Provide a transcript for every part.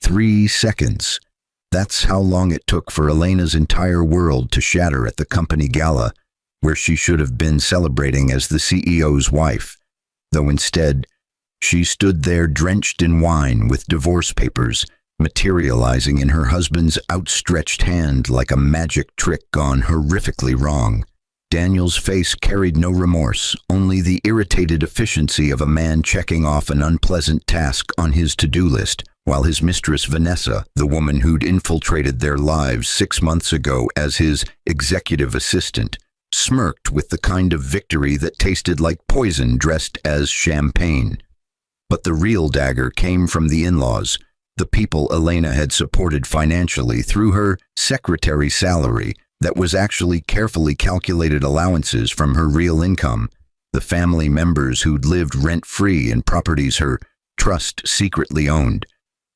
3 seconds. That's how long it took for Elena's entire world to shatter at the company gala, where she should have been celebrating as the CEO's wife, though instead, she stood there drenched in wine with divorce papers materializing in her husband's outstretched hand like a magic trick gone horrifically wrong. Daniel's face carried no remorse, only the irritated efficiency of a man checking off an unpleasant task on his to-do list, while his mistress Vanessa, the woman who'd infiltrated their lives 6 months ago as his executive assistant, smirked with the kind of victory that tasted like poison dressed as champagne. But the real dagger came from the in-laws, the people Elena had supported financially through her secretary salary that was actually carefully calculated allowances from her real income, the family members who'd lived rent-free in properties her trust secretly owned,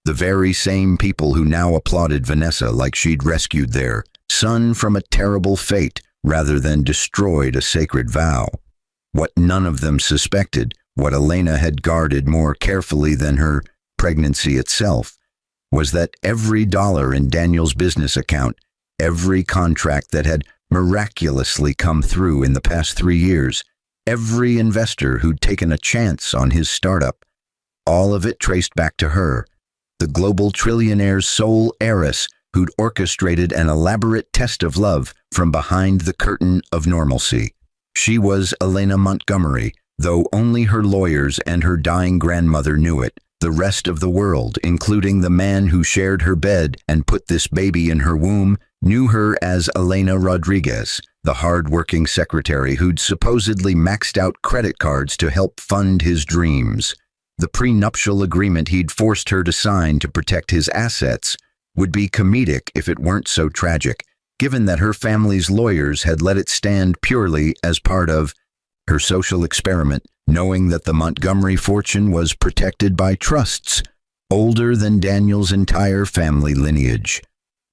the very same people who now applauded Vanessa like she'd rescued their son from a terrible fate rather than destroyed a sacred vow. What none of them suspected, what Elena had guarded more carefully than her pregnancy itself, was that every dollar in Daniel's business account, every contract that had miraculously come through in the past 3 years, every investor who'd taken a chance on his startup, all of it traced back to her, the global trillionaire's sole heiress who'd orchestrated an elaborate test of love from behind the curtain of normalcy. She was Elena Montgomery, though only her lawyers and her dying grandmother knew it. The rest of the world, including the man who shared her bed and put this baby in her womb, knew her as Elena Rodriguez, the hard-working secretary who'd supposedly maxed out credit cards to help fund his dreams. The prenuptial agreement he'd forced her to sign to protect his assets would be comedic if it weren't so tragic, given that her family's lawyers had let it stand purely as part of her social experiment, knowing that the Montgomery fortune was protected by trusts older than Daniel's entire family lineage.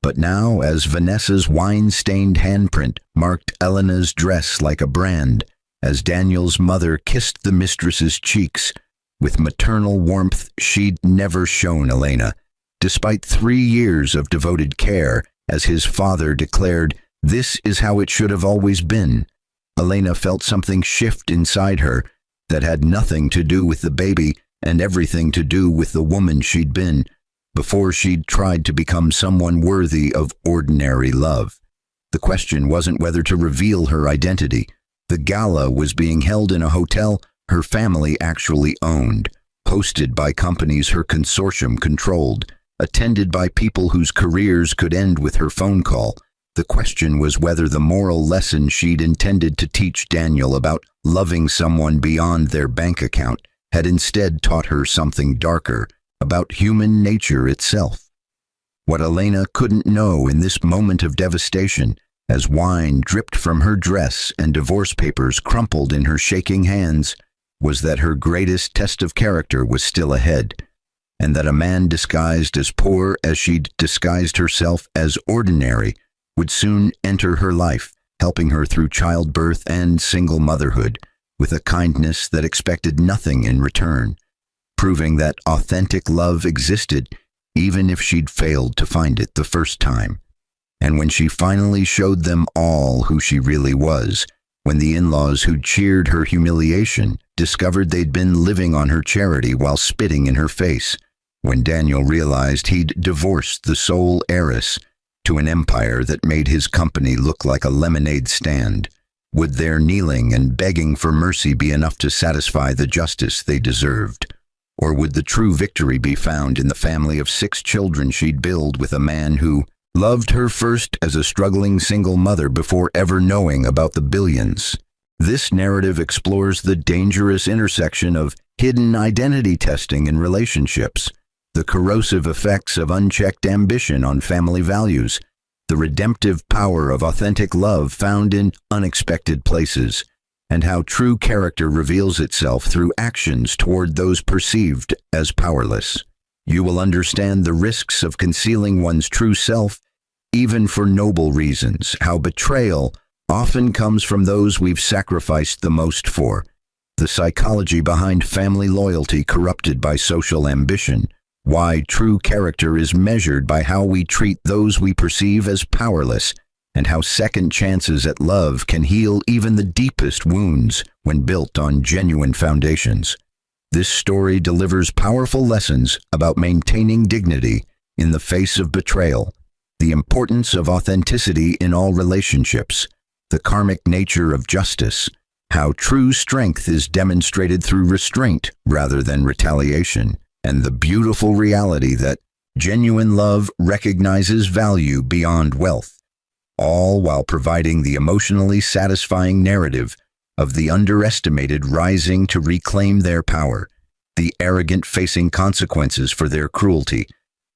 But now, as Vanessa's wine-stained handprint marked Elena's dress like a brand, as Daniel's mother kissed the mistress's cheeks with maternal warmth she'd never shown Elena, despite 3 years of devoted care, as his father declared, "This is how it should have always been," Elena felt something shift inside her that had nothing to do with the baby and everything to do with the woman she'd been before she'd tried to become someone worthy of ordinary love. The question wasn't whether to reveal her identity. The gala was being held in a hotel her family actually owned, hosted by companies her consortium controlled, attended by people whose careers could end with her phone call. The question was whether the moral lesson she'd intended to teach Daniel about loving someone beyond their bank account had instead taught her something darker, about human nature itself. What Elena couldn't know in this moment of devastation, as wine dripped from her dress and divorce papers crumpled in her shaking hands, was that her greatest test of character was still ahead, and that a man disguised as poor as she'd disguised herself as ordinary would soon enter her life, helping her through childbirth and single motherhood, with a kindness that expected nothing in return, proving that authentic love existed even if she'd failed to find it the first time. And when she finally showed them all who she really was, when the in-laws who'd cheered her humiliation discovered they'd been living on her charity while spitting in her face, when Daniel realized he'd divorced the sole heiress to an empire that made his company look like a lemonade stand, would their kneeling and begging for mercy be enough to satisfy the justice they deserved? Or would the true victory be found in the family of 6 children she'd built with a man who loved her first as a struggling single mother before ever knowing about the billions? This narrative explores the dangerous intersection of hidden identity testing in relationships, the corrosive effects of unchecked ambition on family values, the redemptive power of authentic love found in unexpected places, and how true character reveals itself through actions toward those perceived as powerless. You will understand the risks of concealing one's true self, even for noble reasons, how betrayal often comes from those we've sacrificed the most for, the psychology behind family loyalty corrupted by social ambition, why true character is measured by how we treat those we perceive as powerless, and how second chances at love can heal even the deepest wounds when built on genuine foundations. This story delivers powerful lessons about maintaining dignity in the face of betrayal, the importance of authenticity in all relationships, the karmic nature of justice, how true strength is demonstrated through restraint rather than retaliation, and the beautiful reality that genuine love recognizes value beyond wealth, all while providing the emotionally satisfying narrative of the underestimated rising to reclaim their power, the arrogant facing consequences for their cruelty,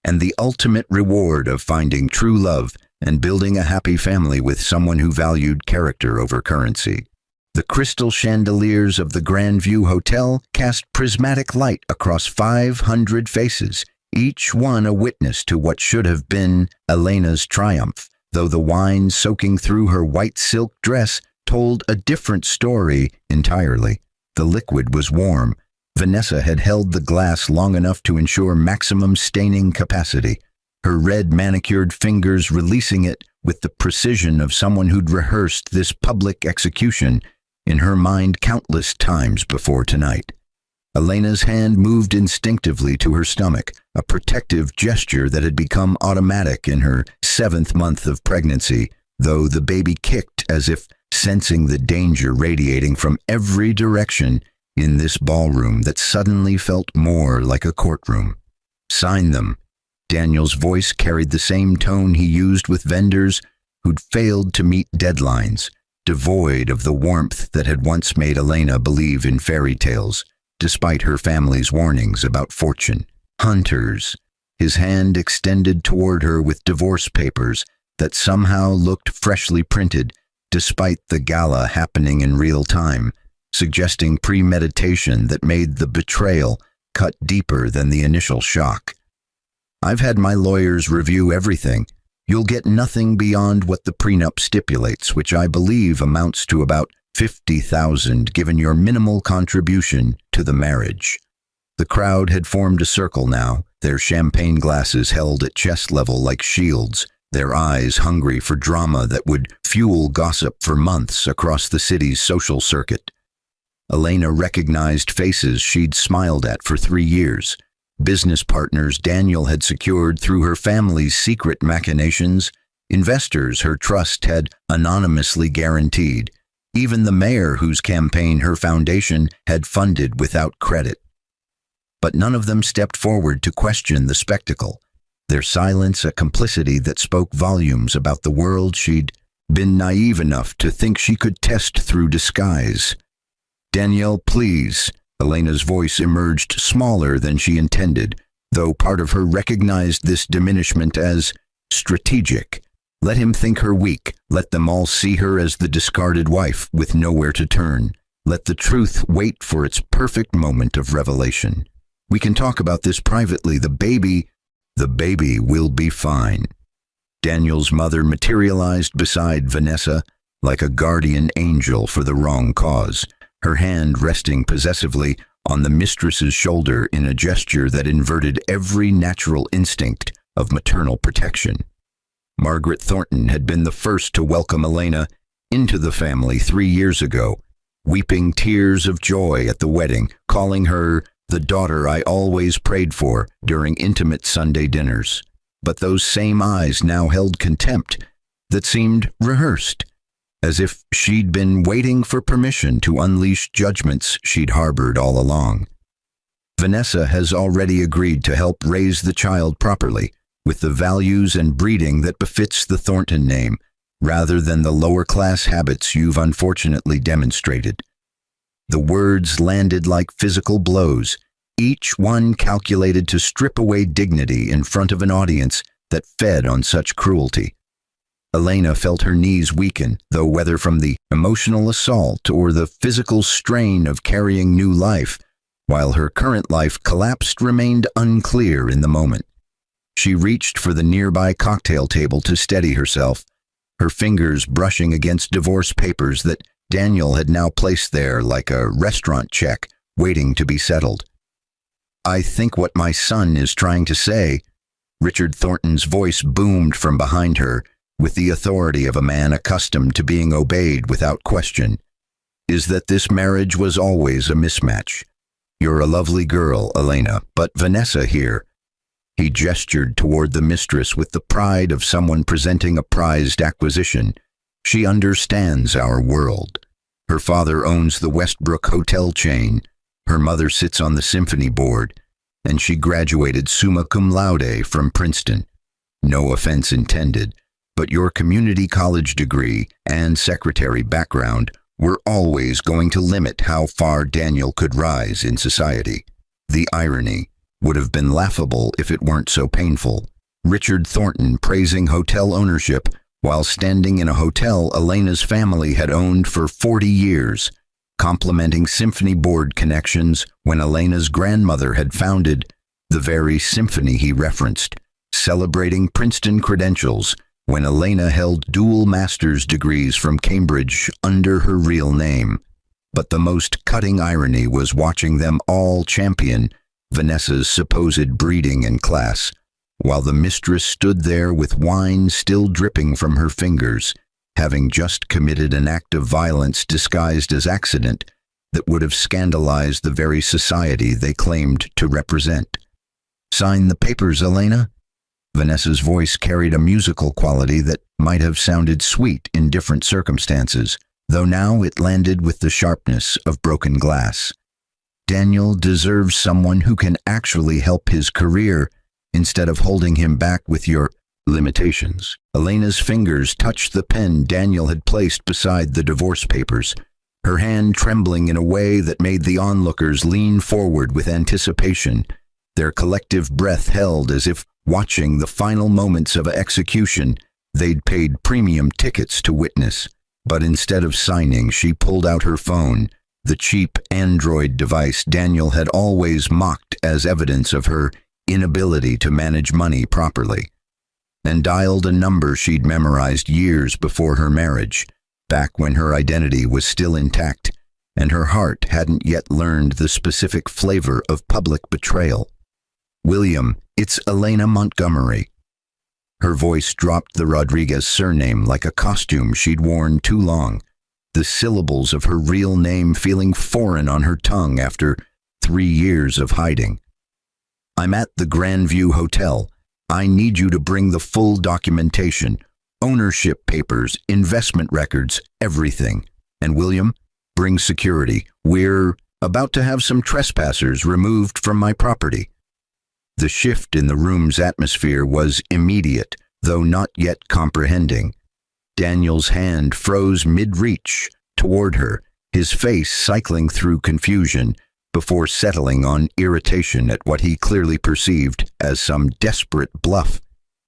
and the ultimate reward of finding true love and building a happy family with someone who valued character over currency. The crystal chandeliers of the Grand View Hotel cast prismatic light across 500 faces, each one a witness to what should have been Elena's triumph, though the wine soaking through her white silk dress told a different story entirely. The liquid was warm. Vanessa had held the glass long enough to ensure maximum staining capacity, her red manicured fingers releasing it with the precision of someone who'd rehearsed this public execution in her mind countless times before tonight. Elena's hand moved instinctively to her stomach, a protective gesture that had become automatic in her 7th month of pregnancy, though the baby kicked as if sensing the danger radiating from every direction in this ballroom that suddenly felt more like a courtroom. "Sign them." Daniel's voice carried the same tone he used with vendors who'd failed to meet deadlines, devoid of the warmth that had once made Elena believe in fairy tales, despite her family's warnings about fortune. "Hunters." His hand extended toward her with divorce papers that somehow looked freshly printed, despite the gala happening in real time, suggesting premeditation that made the betrayal cut deeper than the initial shock. "I've had my lawyers review everything. You'll get nothing beyond what the prenup stipulates, which I believe amounts to about $50,000 given your minimal contribution to the marriage." The crowd had formed a circle now, their champagne glasses held at chest level like shields, their eyes hungry for drama that would fuel gossip for months across the city's social circuit. Elena recognized faces she'd smiled at for 3 years, business partners Daniel had secured through her family's secret machinations, investors her trust had anonymously guaranteed, even the mayor whose campaign her foundation had funded without credit. But none of them stepped forward to question the spectacle, their silence a complicity that spoke volumes about the world she'd been naive enough to think she could test through disguise. "Danielle, please." Elena's voice emerged smaller than she intended, though part of her recognized this diminishment as strategic. Let him think her weak. Let them all see her as the discarded wife with nowhere to turn. Let the truth wait for its perfect moment of revelation. "We can talk about this privately. The baby will be fine." Daniel's mother materialized beside Vanessa like a guardian angel for the wrong cause, her hand resting possessively on the mistress's shoulder in a gesture that inverted every natural instinct of maternal protection. Margaret Thornton had been the first to welcome Elena into the family 3 years ago, weeping tears of joy at the wedding, calling her the daughter I always prayed for during intimate Sunday dinners. But those same eyes now held contempt that seemed rehearsed, as if she'd been waiting for permission to unleash judgments she'd harbored all along. Vanessa has already agreed to help raise the child properly, with the values and breeding that befits the Thornton name, rather than the lower-class habits you've unfortunately demonstrated. The words landed like physical blows, each one calculated to strip away dignity in front of an audience that fed on such cruelty. Elena felt her knees weaken, though whether from the emotional assault or the physical strain of carrying new life, while her current life collapsed, remained unclear in the moment. She reached for the nearby cocktail table to steady herself, her fingers brushing against divorce papers that Daniel had now placed there like a restaurant check waiting to be settled. I think what my son is trying to say, Richard Thornton's voice boomed from behind her, with the authority of a man accustomed to being obeyed without question, is that this marriage was always a mismatch. You're a lovely girl, Elena, but Vanessa here. He gestured toward the mistress with the pride of someone presenting a prized acquisition. She understands our world. Her father owns the Westbrook hotel chain. Her mother sits on the symphony board, and she graduated summa cum laude from Princeton. No offense intended, but your community college degree and secretary background were always going to limit how far Daniel could rise in society. The irony would have been laughable if it weren't so painful. Richard Thornton praising hotel ownership while standing in a hotel Elena's family had owned for 40 years, complimenting symphony board connections when Elena's grandmother had founded the very symphony he referenced, celebrating Princeton credentials when Elena held dual master's degrees from Cambridge under her real name. But the most cutting irony was watching them all champion Vanessa's supposed breeding and class, while the mistress stood there with wine still dripping from her fingers, having just committed an act of violence disguised as accident that would have scandalized the very society they claimed to represent. "Sign the papers, Elena." Vanessa's voice carried a musical quality that might have sounded sweet in different circumstances, though now it landed with the sharpness of broken glass. Daniel deserves someone who can actually help his career instead of holding him back with your limitations. Elena's fingers touched the pen Daniel had placed beside the divorce papers, her hand trembling in a way that made the onlookers lean forward with anticipation, their collective breath held as if watching the final moments of execution they'd paid premium tickets to witness. But instead of signing, she pulled out her phone, the cheap Android device Daniel had always mocked as evidence of her inability to manage money properly, and dialed a number she'd memorized years before her marriage, back when her identity was still intact and her heart hadn't yet learned the specific flavor of public betrayal. "William, it's Elena Montgomery." Her voice dropped the Rodriguez surname like a costume she'd worn too long, the syllables of her real name feeling foreign on her tongue after 3 years of hiding. "I'm at the Grandview Hotel. I need you to bring the full documentation, ownership papers, investment records, everything. And William, bring security. We're about to have some trespassers removed from my property." The shift in the room's atmosphere was immediate, though not yet comprehending. Daniel's hand froze mid-reach toward her, his face cycling through confusion before settling on irritation at what he clearly perceived as some desperate bluff.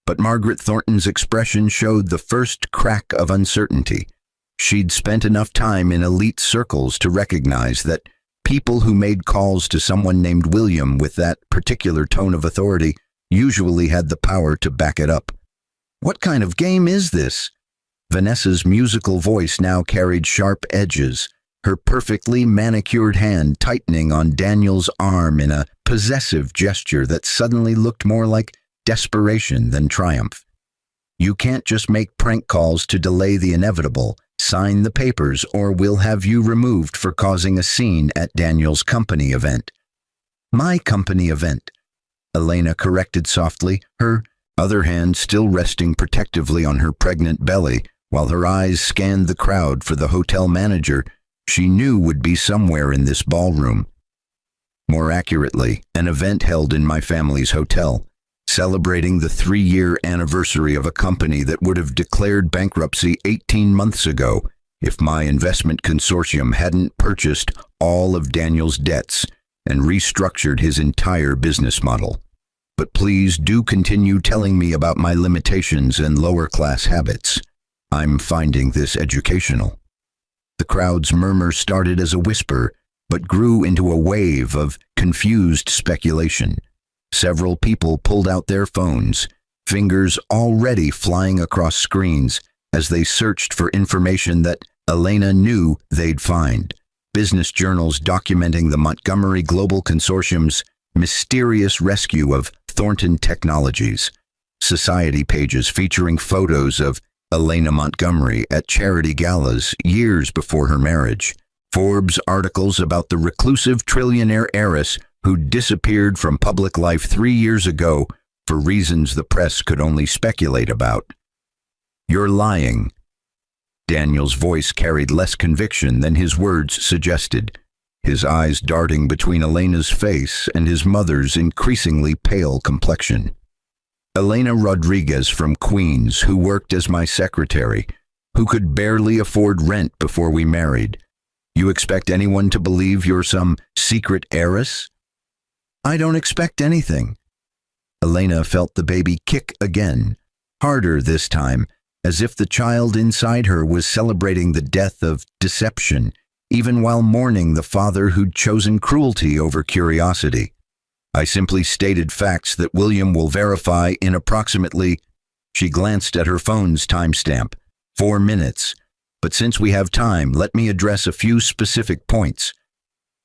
But Margaret Thornton's expression showed the first crack of uncertainty. She'd spent enough time in elite circles to recognize that people who made calls to someone named William with that particular tone of authority usually had the power to back it up. "What kind of game is this?" Vanessa's musical voice now carried sharp edges, her perfectly manicured hand tightening on Daniel's arm in a possessive gesture that suddenly looked more like desperation than triumph. "You can't just make prank calls to delay the inevitable. Sign the papers or we'll have you removed for causing a scene at Daniel's company event." "My company event," Elena corrected softly, her other hand still resting protectively on her pregnant belly, while her eyes scanned the crowd for the hotel manager she knew would be somewhere in this ballroom. "More accurately, an event held in my family's hotel, celebrating the 3-year anniversary of a company that would have declared bankruptcy 18 months ago if my investment consortium hadn't purchased all of Daniel's debts and restructured his entire business model. But please do continue telling me about my limitations and lower-class habits. I'm finding this educational." The crowd's murmur started as a whisper, but grew into a wave of confused speculation. Several people pulled out their phones, fingers already flying across screens as they searched for information that Elena knew they'd find. Business journals documenting the Montgomery Global Consortium's Mysterious rescue of Thornton Technologies. Society pages featuring photos of Elena Montgomery at charity galas years before her marriage. Forbes articles about the reclusive trillionaire heiress who disappeared from public life 3 years ago for reasons the press could only speculate about. "You're lying." Daniel's voice carried less conviction than his words suggested, his eyes darting between Elena's face and his mother's increasingly pale complexion. "Elena Rodriguez from Queens, who worked as my secretary, who could barely afford rent before we married. You expect anyone to believe you're some secret heiress?" "I don't expect anything." Elena felt the baby kick again, harder this time, as if the child inside her was celebrating the death of deception, even while mourning the father who'd chosen cruelty over curiosity. "I simply stated facts that William will verify in approximately—" She glanced at her phone's timestamp. 4 minutes. "But since we have time, let me address a few specific points.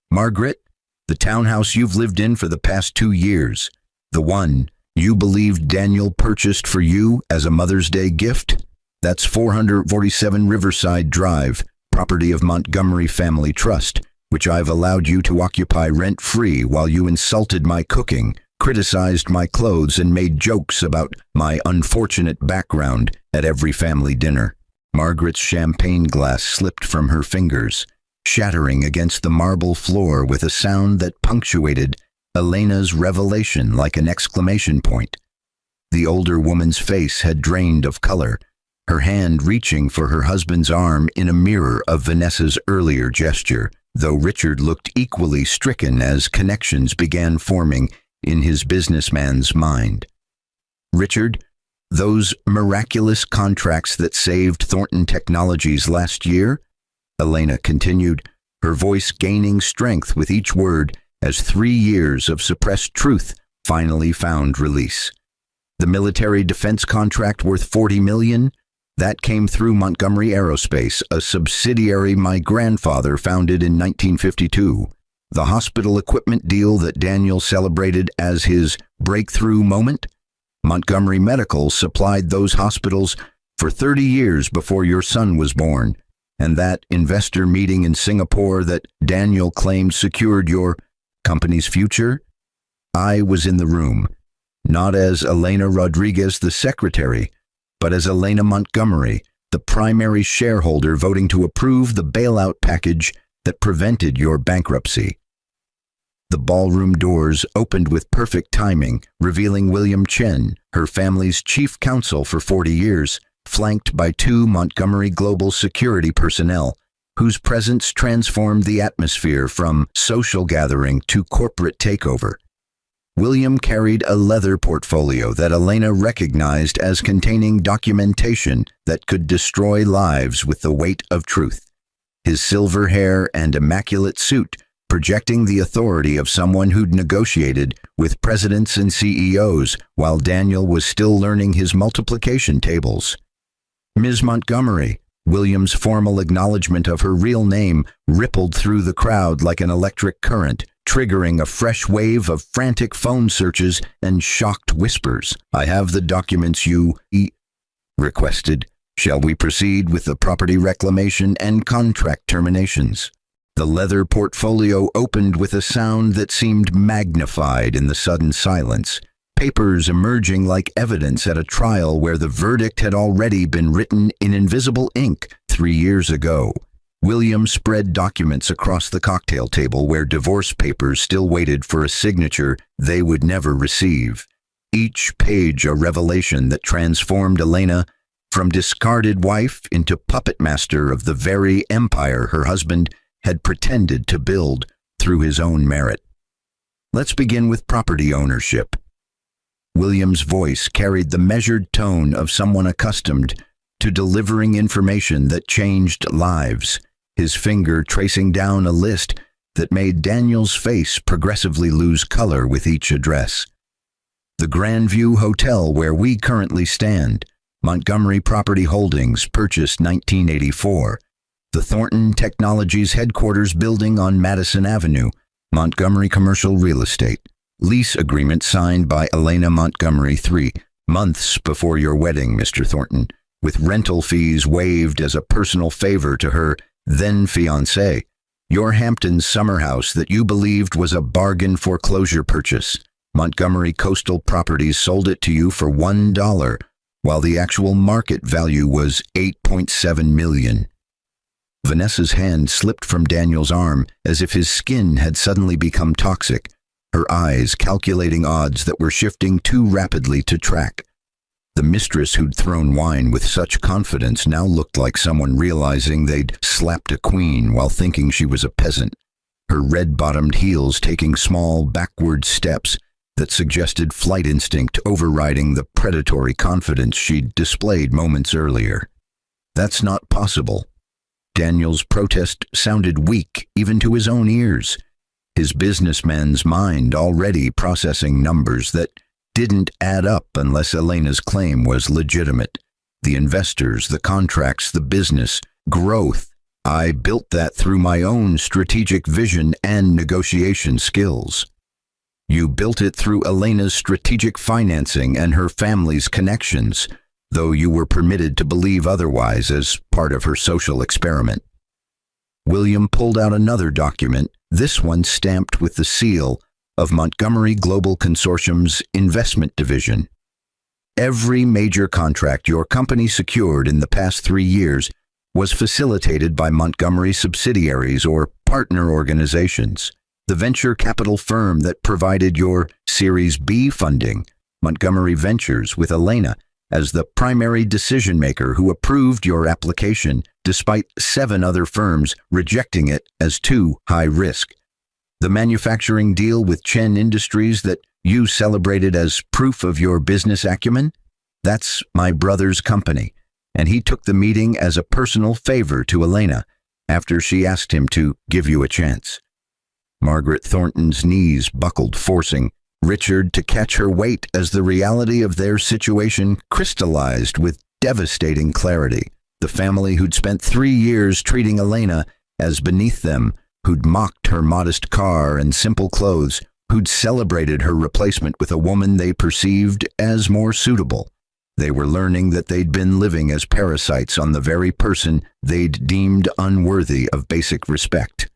Margaret, the townhouse you've lived in for the past 2 years, the one you believed Daniel purchased for you as a Mother's Day gift, that's 447 Riverside Drive, property of Montgomery Family Trust, which I've allowed you to occupy rent-free while you insulted my cooking, criticized my clothes, and made jokes about my unfortunate background at every family dinner." Margaret's champagne glass slipped from her fingers, shattering against the marble floor with a sound that punctuated Elena's revelation like an exclamation point. The older woman's face had drained of color, her hand reaching for her husband's arm in a mirror of Vanessa's earlier gesture, though Richard looked equally stricken as connections began forming in his businessman's mind. "Richard, those miraculous contracts that saved Thornton Technologies last year," Elena continued, her voice gaining strength with each word as 3 years of suppressed truth finally found release. "The military defense contract worth $40 million, that came through Montgomery Aerospace, a subsidiary my grandfather founded in 1952. The hospital equipment deal that Daniel celebrated as his breakthrough moment, Montgomery Medical supplied those hospitals for 30 years before your son was born, and that investor meeting in Singapore that Daniel claimed secured your company's future, I was in the room, not as Elena Rodriguez, the secretary, but as Elena Montgomery, the primary shareholder voting to approve the bailout package that prevented your bankruptcy." The ballroom doors opened with perfect timing, revealing William Chen, her family's chief counsel for 40 years, flanked by 2 Montgomery Global security personnel, whose presence transformed the atmosphere from social gathering to corporate takeover. William carried a leather portfolio that Elena recognized as containing documentation that could destroy lives with the weight of truth. His silver hair and immaculate suit projecting the authority of someone who'd negotiated with presidents and CEOs while Daniel was still learning his multiplication tables. "Ms. Montgomery," William's formal acknowledgement of her real name rippled through the crowd like an electric current, triggering a fresh wave of frantic phone searches and shocked whispers. "I have the documents you requested. Shall we proceed with the property reclamation and contract terminations?" The leather portfolio opened with a sound that seemed magnified in the sudden silence, papers emerging like evidence at a trial where the verdict had already been written in invisible ink 3 years ago. William spread documents across the cocktail table where divorce papers still waited for a signature they would never receive. Each page a revelation that transformed Elena from discarded wife into puppet master of the very empire her husband had pretended to build through his own merit. "Let's begin with property ownership." William's voice carried the measured tone of someone accustomed to delivering information that changed lives, his finger tracing down a list that made Daniel's face progressively lose color with each address. "The Grandview Hotel where we currently stand, Montgomery Property Holdings, purchased 1984. The Thornton Technologies headquarters building on Madison Avenue, Montgomery Commercial Real Estate. lease agreement signed by Elena Montgomery 3 months before your wedding, Mr. Thornton, with rental fees waived as a personal favor to her then-fiancé. Your Hamptons summer house that you believed was a bargain foreclosure purchase. Montgomery Coastal Properties sold it to you for $1, while the actual market value was $8.7 million. Vanessa's hand slipped from Daniel's arm as if his skin had suddenly become toxic, her eyes calculating odds that were shifting too rapidly to track. The mistress who'd thrown wine with such confidence now looked like someone realizing they'd slapped a queen while thinking she was a peasant, her red-bottomed heels taking small backward steps that suggested flight instinct overriding the predatory confidence she'd displayed moments earlier. That's not possible. Daniel's protest sounded weak even to his own ears, his businessman's mind already processing numbers that didn't add up unless Elena's claim was legitimate. The investors, the contracts, the business, growth. I built that through my own strategic vision and negotiation skills. You built it through Elena's strategic financing and her family's connections, though you were permitted to believe otherwise as part of her social experiment. William pulled out another document, this one stamped with the seal of Montgomery Global Consortium's investment division. Every major contract your company secured in the past 3 years was facilitated by Montgomery subsidiaries or partner organizations. The venture capital firm that provided your Series B funding, Montgomery Ventures, with Elena as the primary decision-maker who approved your application despite 7 other firms rejecting it as too high risk. The manufacturing deal with Chen Industries that you celebrated as proof of your business acumen? That's my brother's company, and he took the meeting as a personal favor to Elena after she asked him to give you a chance. Margaret Thornton's knees buckled, forcing Richard to catch her weight as the reality of their situation crystallized with devastating clarity. The family who'd spent 3 years treating Elena as beneath them, who'd mocked her modest car and simple clothes, who'd celebrated her replacement with a woman they perceived as more suitable. They were learning that they'd been living as parasites on the very person they'd deemed unworthy of basic respect.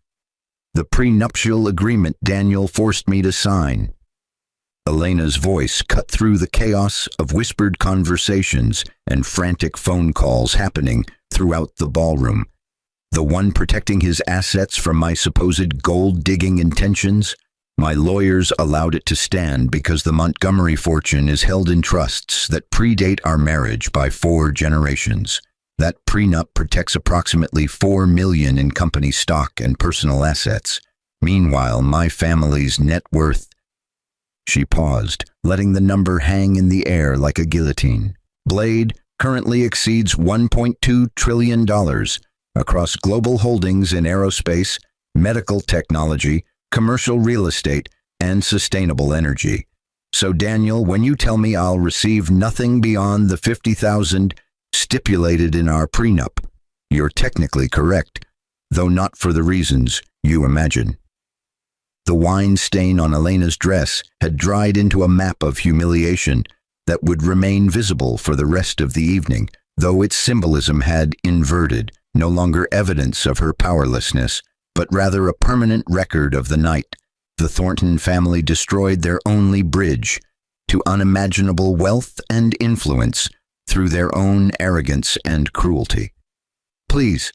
The prenuptial agreement Daniel forced me to sign. Elena's voice cut through the chaos of whispered conversations and frantic phone calls happening throughout the ballroom. The one protecting his assets from my supposed gold-digging intentions? My lawyers allowed it to stand because the Montgomery fortune is held in trusts that predate our marriage by 4 generations. That prenup protects approximately $4 million in company stock and personal assets. Meanwhile, my family's net worth... She paused, letting the number hang in the air like a guillotine. Blade currently exceeds $1.2 trillion across global holdings in aerospace, medical technology, commercial real estate, and sustainable energy. So Daniel, when you tell me I'll receive nothing beyond the $50,000 stipulated in our prenup, you're technically correct, though not for the reasons you imagine. The wine stain on Elena's dress had dried into a map of humiliation that would remain visible for the rest of the evening, though its symbolism had inverted, no longer evidence of her powerlessness, but rather a permanent record of the night. The Thornton family destroyed their only bridge to unimaginable wealth and influence through their own arrogance and cruelty. Please.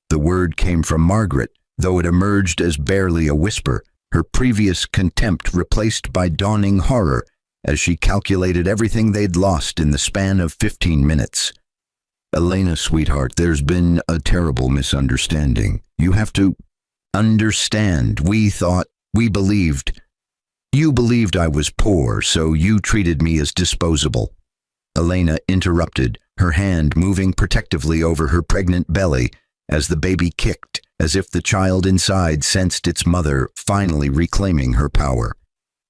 The word came from Margaret, though it emerged as barely a whisper, her previous contempt replaced by dawning horror as she calculated everything they'd lost in the span of 15 minutes. Elena, sweetheart, there's been a terrible misunderstanding. You have to understand. We believed. You believed I was poor, so you treated me as disposable. Elena interrupted, her hand moving protectively over her pregnant belly as the baby kicked, as if the child inside sensed its mother finally reclaiming her power.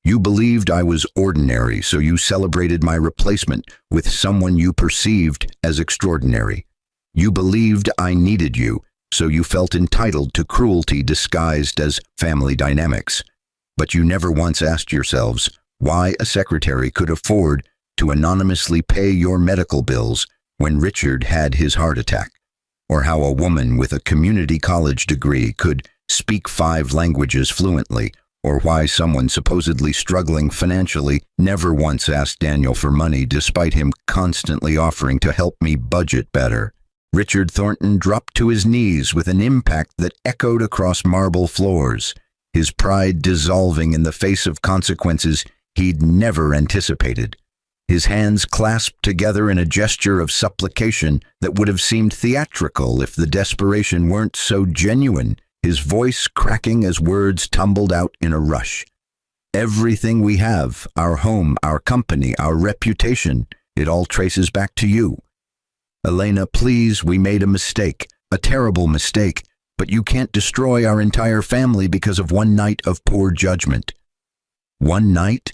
You believed I was ordinary, so you celebrated my replacement with someone you perceived as extraordinary. You believed I needed you, so you felt entitled to cruelty disguised as family dynamics. But you never once asked yourselves why a secretary could afford to anonymously pay your medical bills when Richard had his heart attack, or how a woman with a community college degree could speak 5 languages fluently, or why someone supposedly struggling financially never once asked Daniel for money despite him constantly offering to help me budget better. Richard Thornton dropped to his knees with an impact that echoed across marble floors, his pride dissolving in the face of consequences he'd never anticipated. His hands clasped together in a gesture of supplication that would have seemed theatrical if the desperation weren't so genuine, his voice cracking as words tumbled out in a rush. Everything we have, our home, our company, our reputation, it all traces back to you. Elena, please, we made a mistake, a terrible mistake, but you can't destroy our entire family because of one night of poor judgment. One night?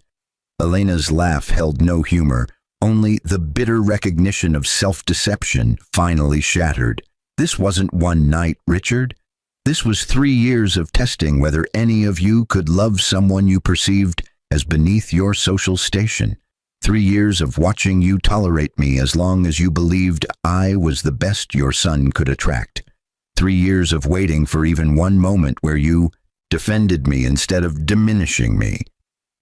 Elena's laugh held no humor, only the bitter recognition of self-deception finally shattered. This wasn't one night, Richard. This was 3 years of testing whether any of you could love someone you perceived as beneath your social station. 3 years of watching you tolerate me as long as you believed I was the best your son could attract. 3 years of waiting for even one moment where you defended me instead of diminishing me.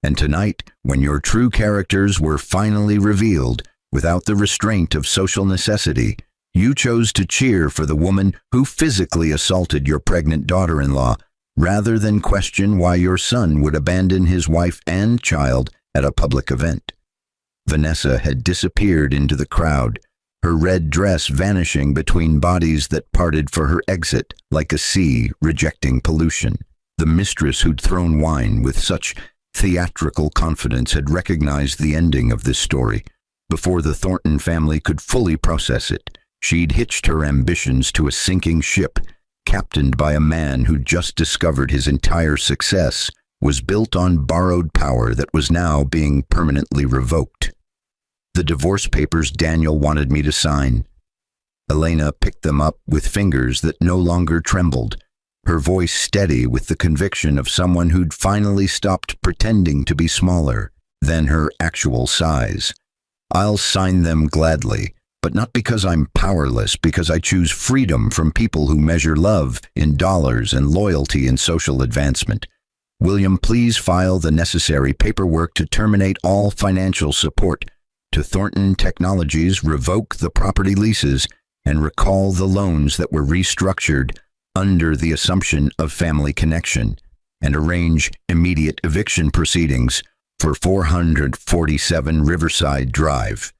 And tonight, when your true characters were finally revealed, without the restraint of social necessity, you chose to cheer for the woman who physically assaulted your pregnant daughter-in-law, rather than question why your son would abandon his wife and child at a public event. Vanessa had disappeared into the crowd, her red dress vanishing between bodies that parted for her exit like a sea rejecting pollution. The mistress who'd thrown wine with such theatrical confidence had recognized the ending of this story. Before the Thornton family could fully process it, she'd hitched her ambitions to a sinking ship, captained by a man who'd just discovered his entire success was built on borrowed power that was now being permanently revoked. The divorce papers Daniel wanted me to sign. Elena picked them up with fingers that no longer trembled, her voice steady with the conviction of someone who'd finally stopped pretending to be smaller than her actual size. I'll sign them gladly, but not because I'm powerless, because I choose freedom from people who measure love in dollars and loyalty in social advancement. William, please file the necessary paperwork to terminate all financial support to Thornton Technologies, revoke the property leases, and recall the loans that were restructured under the assumption of family connection, and arrange immediate eviction proceedings for 447 Riverside Drive.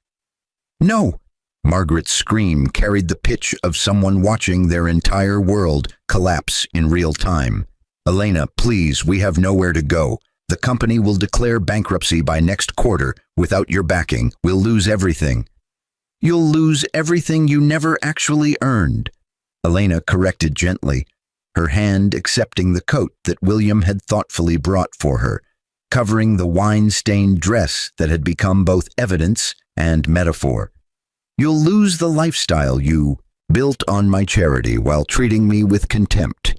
No! Margaret's scream carried the pitch of someone watching their entire world collapse in real time. Elena, please, we have nowhere to go. The company will declare bankruptcy by next quarter. Without your backing, we'll lose everything. You'll lose everything you never actually earned. Elena corrected gently, her hand accepting the coat that William had thoughtfully brought for her, covering the wine-stained dress that had become both evidence and metaphor. You'll lose the lifestyle you built on my charity while treating me with contempt.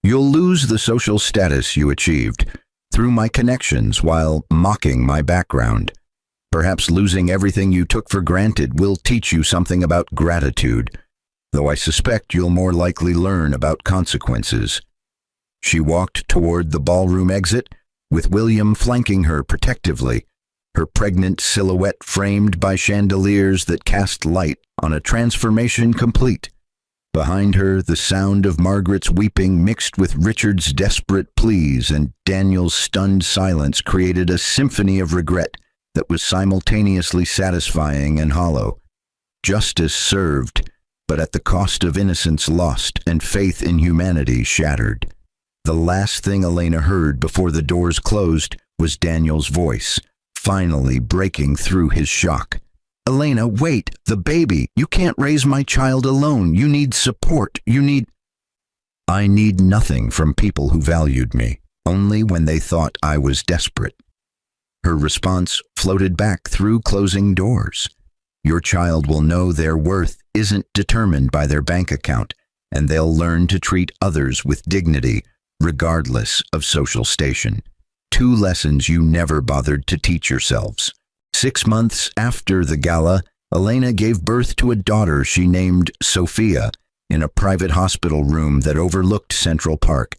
You'll lose the social status you achieved through my connections while mocking my background. Perhaps losing everything you took for granted will teach you something about gratitude, though I suspect you'll more likely learn about consequences. She walked toward the ballroom exit, with William flanking her protectively, her pregnant silhouette framed by chandeliers that cast light on a transformation complete. Behind her, the sound of Margaret's weeping mixed with Richard's desperate pleas and Daniel's stunned silence created a symphony of regret that was simultaneously satisfying and hollow. Justice served, but at the cost of innocence lost and faith in humanity shattered. The last thing Elena heard before the doors closed was Daniel's voice, finally breaking through his shock. Elena, wait, the baby. You can't raise my child alone. You need support. I need nothing from people who valued me, only when they thought I was desperate. Her response floated back through closing doors. Your child will know their worth isn't determined by their bank account, and they'll learn to treat others with dignity, regardless of social station. 2 lessons you never bothered to teach yourselves. 6 months after the gala, Elena gave birth to a daughter she named Sophia in a private hospital room that overlooked Central Park,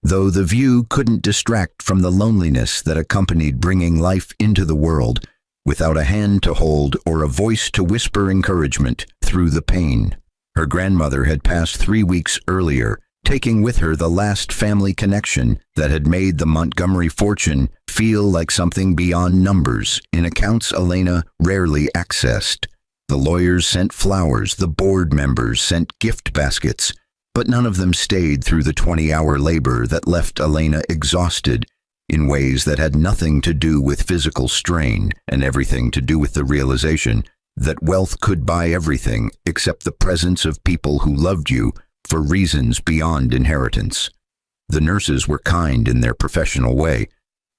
though the view couldn't distract from the loneliness that accompanied bringing life into the world without a hand to hold or a voice to whisper encouragement through the pain. Her grandmother had passed 3 weeks earlier, taking with her the last family connection that had made the Montgomery fortune feel like something beyond numbers in accounts Elena rarely accessed. The lawyers sent flowers, the board members sent gift baskets, but none of them stayed through the 20-hour labor that left Elena exhausted in ways that had nothing to do with physical strain and everything to do with the realization that wealth could buy everything except the presence of people who loved you for reasons beyond inheritance. The nurses were kind in their professional way,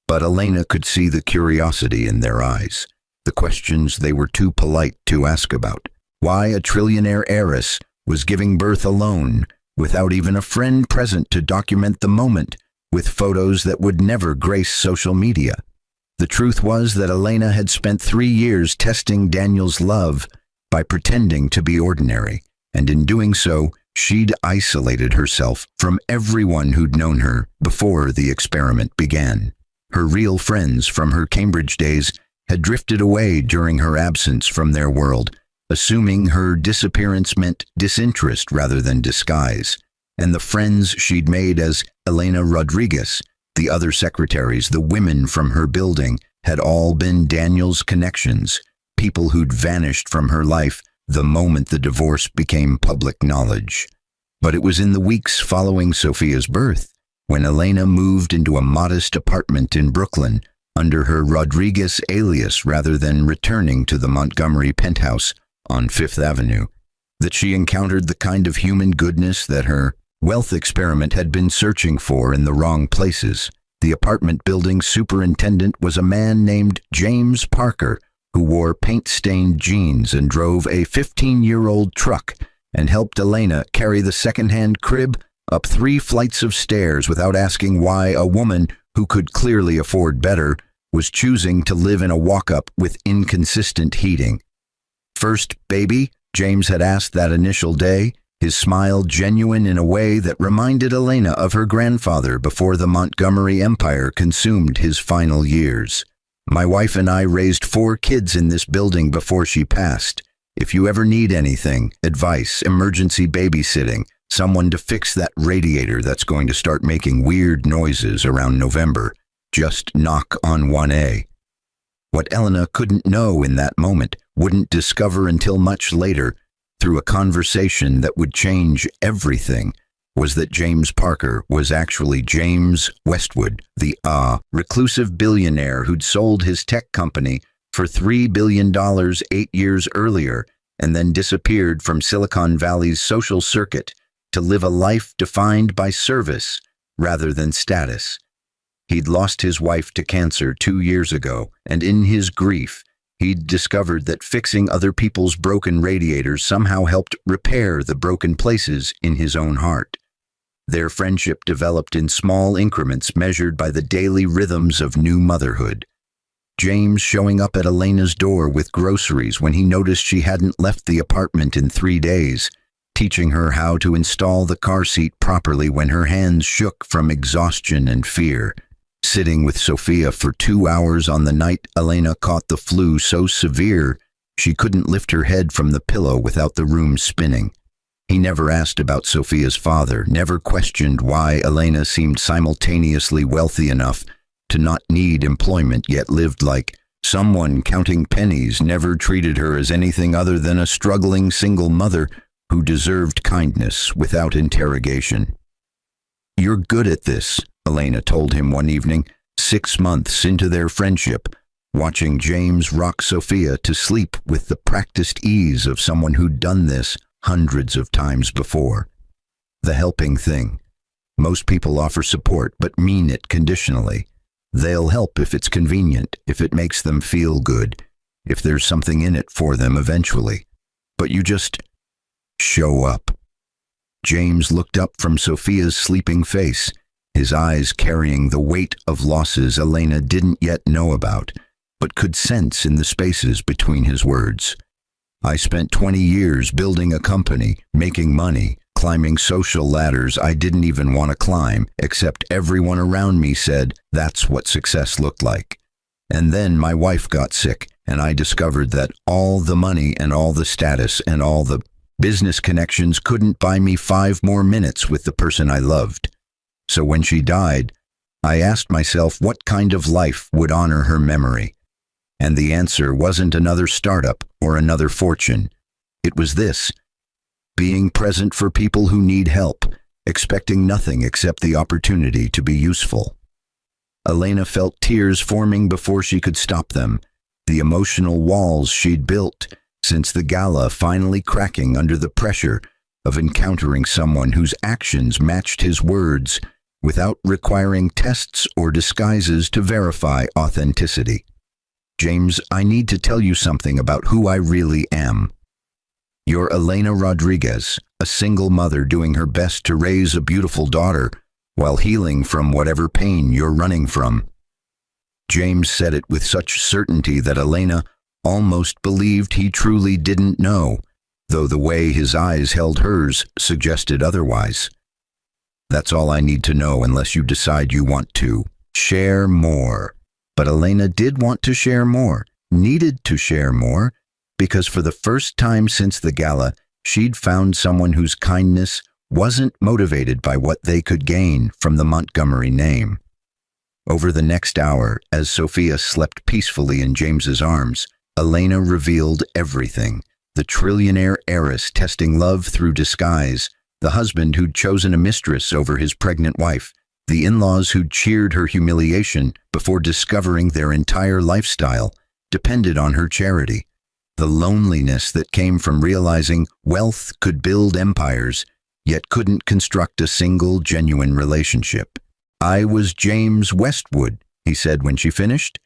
but Elena could see the curiosity in their eyes, the questions they were too polite to ask about. Why a trillionaire heiress was giving birth alone, without even a friend present to document the moment, with photos that would never grace social media. The truth was that Elena had spent 3 years testing Daniel's love by pretending to be ordinary, and in doing so, she'd isolated herself from everyone who'd known her before the experiment began. Her real friends from her Cambridge days had drifted away during her absence from their world, assuming her disappearance meant disinterest rather than disguise. And the friends she'd made as Elena Rodriguez, the other secretaries, the women from her building, had all been Daniel's connections, people who'd vanished from her life the moment the divorce became public knowledge. But it was in the weeks following Sophia's birth, when Elena moved into a modest apartment in Brooklyn under her Rodriguez alias rather than returning to the Montgomery penthouse on Fifth Avenue, that she encountered the kind of human goodness that her wealth experiment had been searching for in the wrong places. The apartment building's superintendent was a man named James Parker, who wore paint-stained jeans and drove a 15-year-old truck and helped Elena carry the second-hand crib up 3 flights of stairs without asking why a woman who could clearly afford better was choosing to live in a walk-up with inconsistent heating. "First baby?" James had asked that initial day, his smile genuine in a way that reminded Elena of her grandfather before the Montgomery Empire consumed his final years. "My wife and I raised 4 kids in this building before she passed. If you ever need anything, advice, emergency babysitting, someone to fix that radiator that's going to start making weird noises around November, just knock on 1A. What Elena couldn't know in that moment, wouldn't discover until much later, through a conversation that would change everything, was that James Parker was actually James Westwood, the reclusive billionaire who'd sold his tech company for $3 billion 8 years earlier and then disappeared from Silicon Valley's social circuit to live a life defined by service rather than status. He'd lost his wife to cancer 2 years ago, and in his grief, he'd discovered that fixing other people's broken radiators somehow helped repair the broken places in his own heart. Their friendship developed in small increments measured by the daily rhythms of new motherhood. James showing up at Elena's door with groceries when he noticed she hadn't left the apartment in 3 days, teaching her how to install the car seat properly when her hands shook from exhaustion and fear. Sitting with Sophia for 2 hours on the night Elena caught the flu so severe she couldn't lift her head from the pillow without the room spinning. He never asked about Sophia's father, never questioned why Elena seemed simultaneously wealthy enough to not need employment yet lived like someone counting pennies, never treated her as anything other than a struggling single mother who deserved kindness without interrogation. "You're good at this," Elena told him one evening, 6 months into their friendship, watching James rock Sophia to sleep with the practiced ease of someone who'd done this hundreds of times before. The helping thing. Most people offer support but mean it conditionally. They'll help if it's convenient, if it makes them feel good, if there's something in it for them eventually. But you just show up. James looked up from Sophia's sleeping face, his eyes carrying the weight of losses Elena didn't yet know about, but could sense in the spaces between his words. I spent 20 years building a company, making money, climbing social ladders I didn't even want to climb, except everyone around me said that's what success looked like. And then my wife got sick, and I discovered that all the money and all the status and all the business connections couldn't buy me 5 more minutes with the person I loved. So when she died, I asked myself what kind of life would honor her memory. And the answer wasn't another startup or another fortune. It was this: being present for people who need help, expecting nothing except the opportunity to be useful. Elena felt tears forming before she could stop them, the emotional walls she'd built since the gala finally cracking under the pressure of encountering someone whose actions matched his words without requiring tests or disguises to verify authenticity. James, I need to tell you something about who I really am. You're Elena Rodriguez, a single mother doing her best to raise a beautiful daughter while healing from whatever pain you're running from. James said it with such certainty that Elena almost believed he truly didn't know, though the way his eyes held hers suggested otherwise. That's all I need to know unless you decide you want to share more. But Elena did want to share more, needed to share more, because for the first time since the gala, she'd found someone whose kindness wasn't motivated by what they could gain from the Montgomery name. Over the next hour, as Sophia slept peacefully in James's arms, Elena revealed everything: the trillionaire heiress testing love through disguise, the husband who'd chosen a mistress over his pregnant wife, the in-laws who'd cheered her humiliation before discovering their entire lifestyle depended on her charity, the loneliness that came from realizing wealth could build empires, yet couldn't construct a single genuine relationship. I was James Westwood, he said when she finished,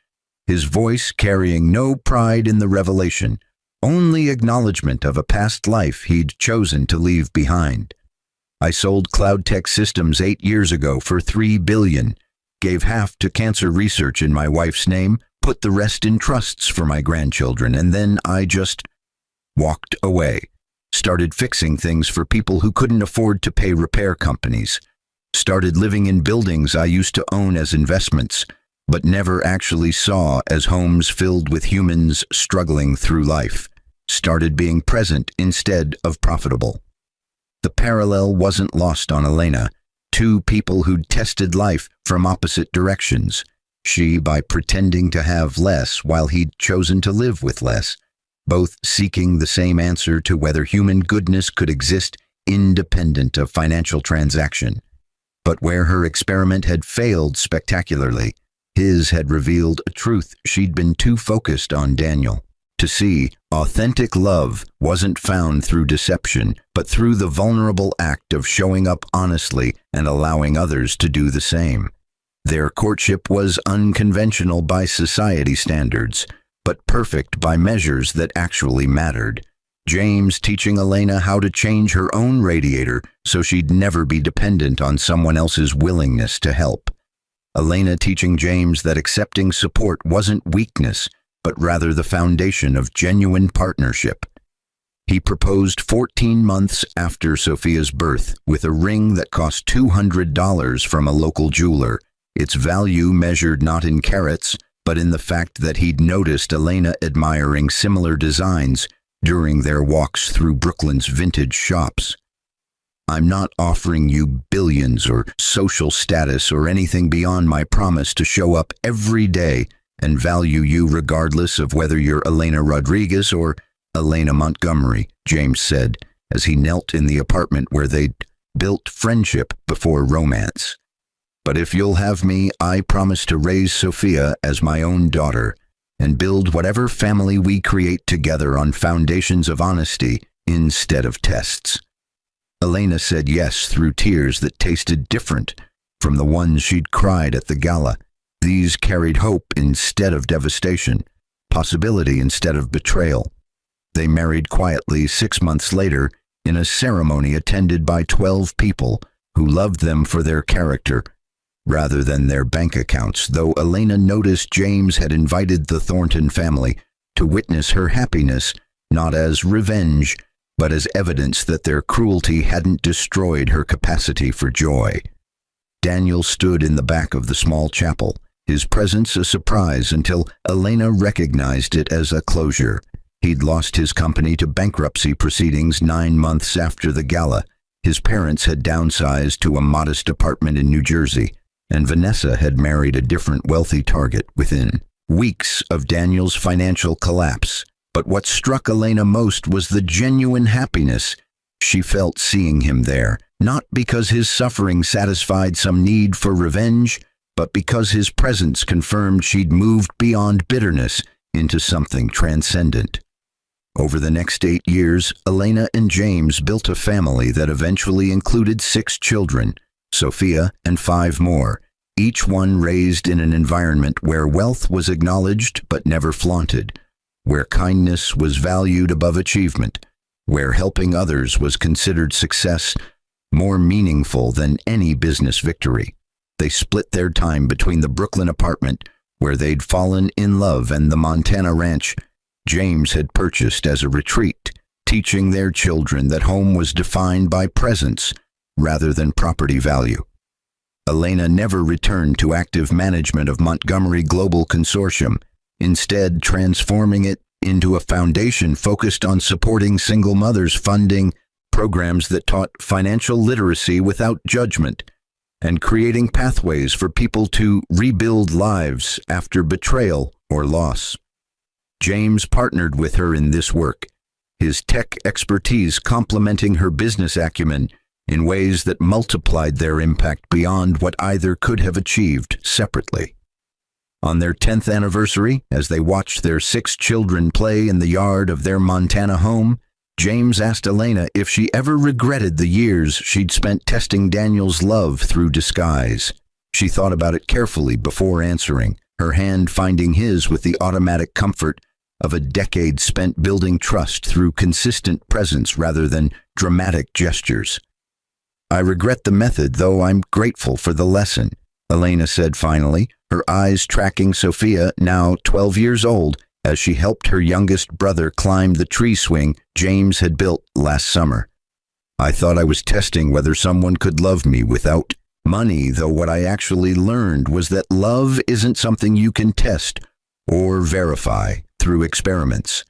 his voice carrying no pride in the revelation, only acknowledgement of a past life he'd chosen to leave behind. I sold Cloud Tech Systems 8 years ago for $3 billion, gave half to cancer research in my wife's name, put the rest in trusts for my grandchildren, and then I just walked away. Started fixing things for people who couldn't afford to pay repair companies. Started living in buildings I used to own as investments, but never actually saw as homes filled with humans struggling through life. Started being present instead of profitable. The parallel wasn't lost on Elena. 2 people who'd tested life from opposite directions. She by pretending to have less while he'd chosen to live with less, both seeking the same answer to whether human goodness could exist independent of financial transaction. But where her experiment had failed spectacularly, his had revealed a truth she'd been too focused on Daniel to see. Authentic love wasn't found through deception, but through the vulnerable act of showing up honestly and allowing others to do the same. Their courtship was unconventional by society standards, but perfect by measures that actually mattered. James teaching Elena how to change her own radiator so she'd never be dependent on someone else's willingness to help. Elena teaching James that accepting support wasn't weakness, but rather the foundation of genuine partnership. He proposed 14 months after Sophia's birth with a ring that cost $200 from a local jeweler, its value measured not in carats, but in the fact that he'd noticed Elena admiring similar designs during their walks through Brooklyn's vintage shops. I'm not offering you billions or social status or anything beyond my promise to show up every day and value you regardless of whether you're Elena Rodriguez or Elena Montgomery, James said, as he knelt in the apartment where they'd built friendship before romance. But if you'll have me, I promise to raise Sophia as my own daughter and build whatever family we create together on foundations of honesty instead of tests. Elena said yes through tears that tasted different from the ones she'd cried at the gala. These carried hope instead of devastation, possibility instead of betrayal. They married quietly 6 months later in a ceremony attended by 12 people who loved them for their character, rather than their bank accounts, though Elena noticed James had invited the Thornton family to witness her happiness, not as revenge, but as evidence that their cruelty hadn't destroyed her capacity for joy. Daniel stood in the back of the small chapel, his presence a surprise until Elena recognized it as a closure. He'd lost his company to bankruptcy proceedings 9 months after the gala. His parents had downsized to a modest apartment in New Jersey, and Vanessa had married a different wealthy target within weeks of Daniel's financial collapse. But what struck Elena most was the genuine happiness she felt seeing him there, not because his suffering satisfied some need for revenge, but because his presence confirmed she'd moved beyond bitterness into something transcendent. Over the next 8 years, Elena and James built a family that eventually included 6 children, Sophia and 5 more, each one raised in an environment where wealth was acknowledged but never flaunted, where kindness was valued above achievement, where helping others was considered success more meaningful than any business victory. They split their time between the Brooklyn apartment, where they'd fallen in love, and the Montana ranch James had purchased as a retreat, teaching their children that home was defined by presence rather than property value. Elena never returned to active management of Montgomery Global Consortium, instead transforming it into a foundation focused on supporting single mothers, funding programs that taught financial literacy without judgment, and creating pathways for people to rebuild lives after betrayal or loss. James partnered with her in this work, his tech expertise complementing her business acumen in ways that multiplied their impact beyond what either could have achieved separately. On their 10th anniversary, as they watched their 6 children play in the yard of their Montana home, James asked Elena if she ever regretted the years she'd spent testing Daniel's love through disguise. She thought about it carefully before answering, her hand finding his with the automatic comfort of a decade spent building trust through consistent presence rather than dramatic gestures. "I regret the method, though I'm grateful for the lesson," Elena said finally, her eyes tracking Sophia, now 12 years old, as she helped her youngest brother climb the tree swing James had built last summer. "I thought I was testing whether someone could love me without money, though what I actually learned was that love isn't something you can test or verify through experiments.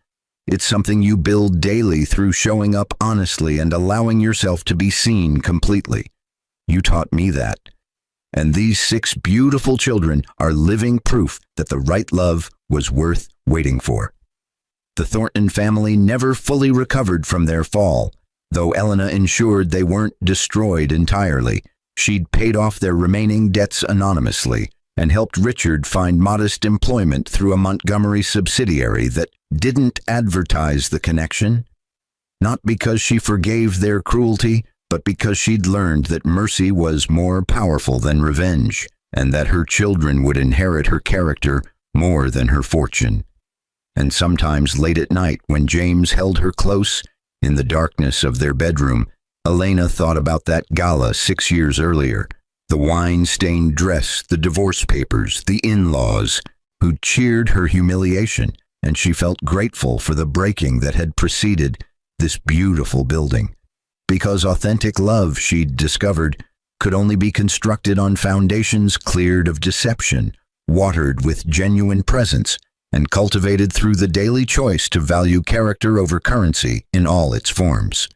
It's something you build daily through showing up honestly and allowing yourself to be seen completely. You taught me that. And these 6 beautiful children are living proof that the right love was worth waiting for." The Thornton family never fully recovered from their fall, though Elena ensured they weren't destroyed entirely. She'd paid off their remaining debts anonymously and helped Richard find modest employment through a Montgomery subsidiary that didn't advertise the connection. Not because she forgave their cruelty, but because she'd learned that mercy was more powerful than revenge, and that her children would inherit her character more than her fortune. And sometimes late at night, when James held her close in the darkness of their bedroom, Elena thought about that gala 6 years earlier, the wine-stained dress, the divorce papers, the in-laws who'd cheered her humiliation, and she felt grateful for the breaking that had preceded this beautiful building. Because authentic love, she'd discovered, could only be constructed on foundations cleared of deception, watered with genuine presence, and cultivated through the daily choice to value character over currency in all its forms.